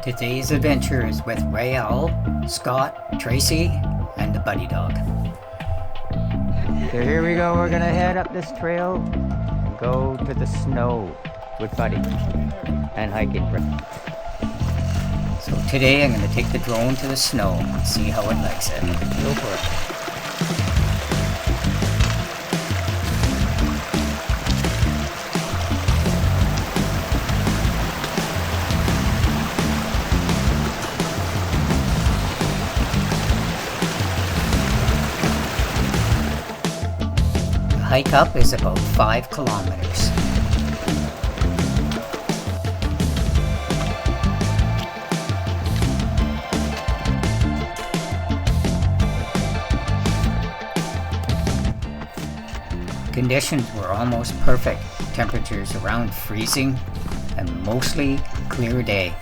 Today's adventure is with Rael, Scott, Tracy, and the buddy dog. So here we go, we're gonna head up this trail and go to the snow with Buddy and hiking. So today I'm going to take the drone to the snow and see how it likes it. Go for it. The hike up is about 5 kilometers. Conditions were almost perfect, temperatures around freezing and mostly clear day.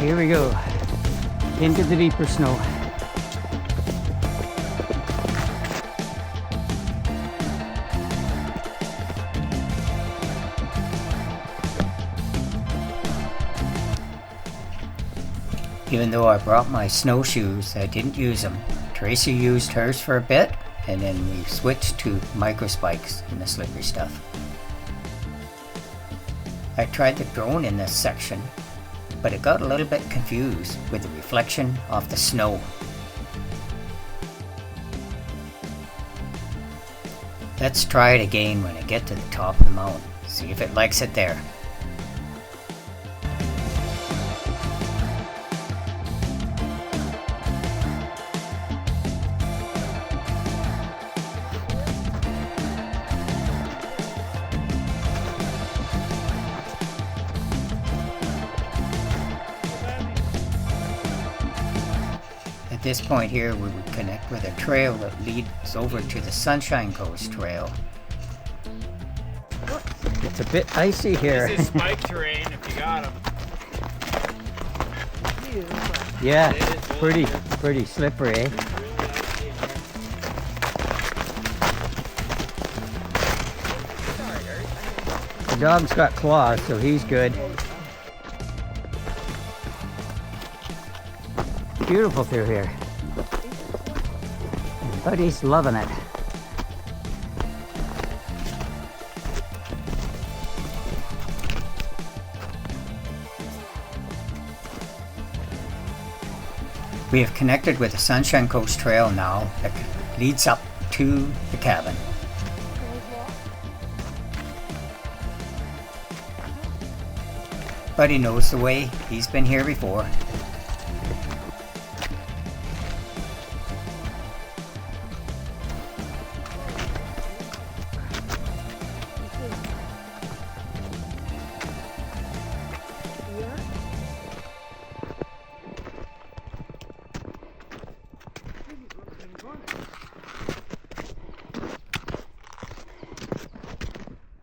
Here we go, into the deeper snow. Even though I brought my snowshoes, I didn't use them. Tracy used hers for a bit, and then we switched to micro spikes in the slippery stuff. I tried the drone in this section, but it got a little bit confused with the reflection off the snow. Let's try it again when I get to the top of the mountain, see if it likes it there. At this point here, we would connect with a trail that leads over to the Sunshine Coast Trail. It's a bit icy here. This is spike terrain if you got them. Yeah, pretty slippery, eh? The dog's got claws, so he's good. Beautiful through here. Buddy's loving it. We have connected with the Sunshine Coast Trail now that leads up to the cabin. Buddy knows the way, he's been here before.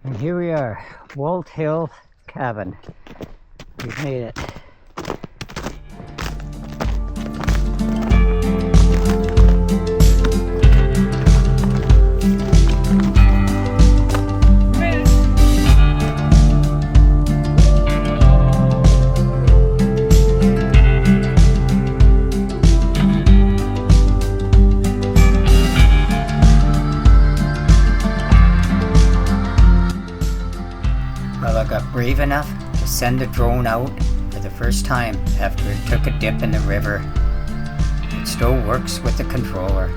And here we are, WALT Hill Cabin. We've made it. Well, I got brave enough to send the drone out for the first time after it took a dip in the river. It still works with the controller.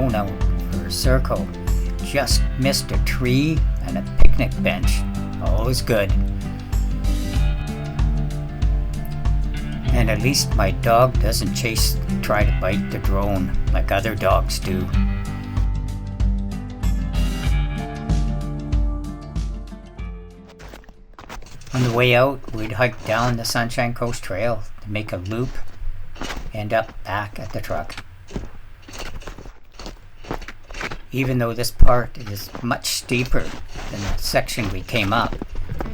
drone out for a circle. Just missed a tree and a picnic bench. Always good. And at least my dog doesn't try to bite the drone like other dogs do. On the way out, we'd hike down the Sunshine Coast Trail to make a loop, end up back at the truck. Even though this part is much steeper than the section we came up,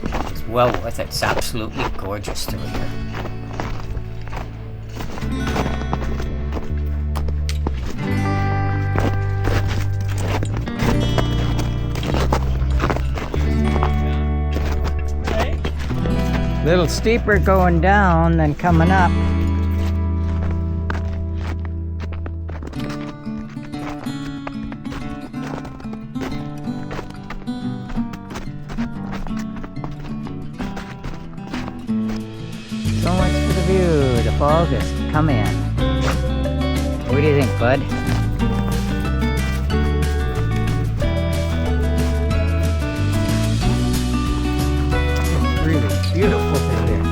it's well worth it. It's absolutely gorgeous through here. Little steeper going down than coming up. So much for the view. The fall just come in. What do you think, bud? It's really beautiful through here.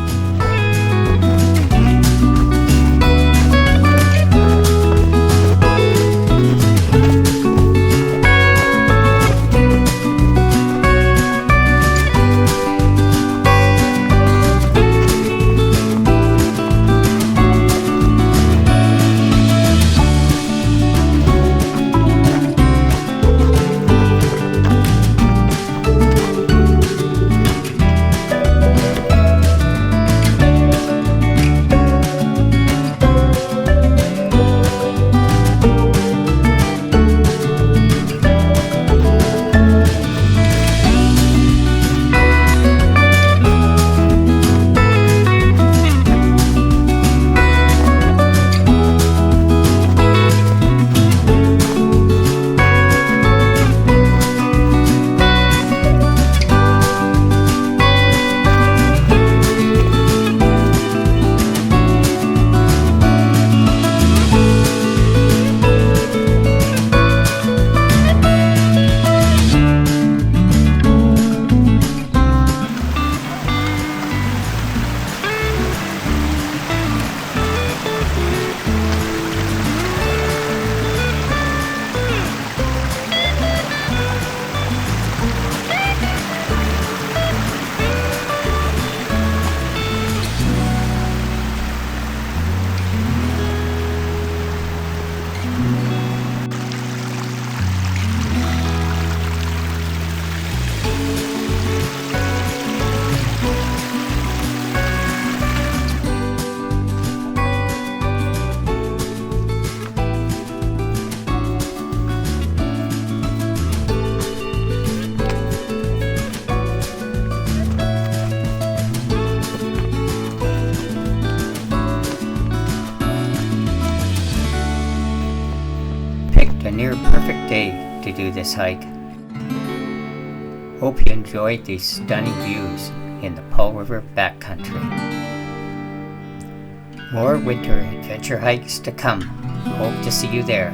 A near perfect day to do this hike. Hope you enjoyed these stunning views in the Paul River backcountry. More winter adventure hikes to come. Hope to see you there.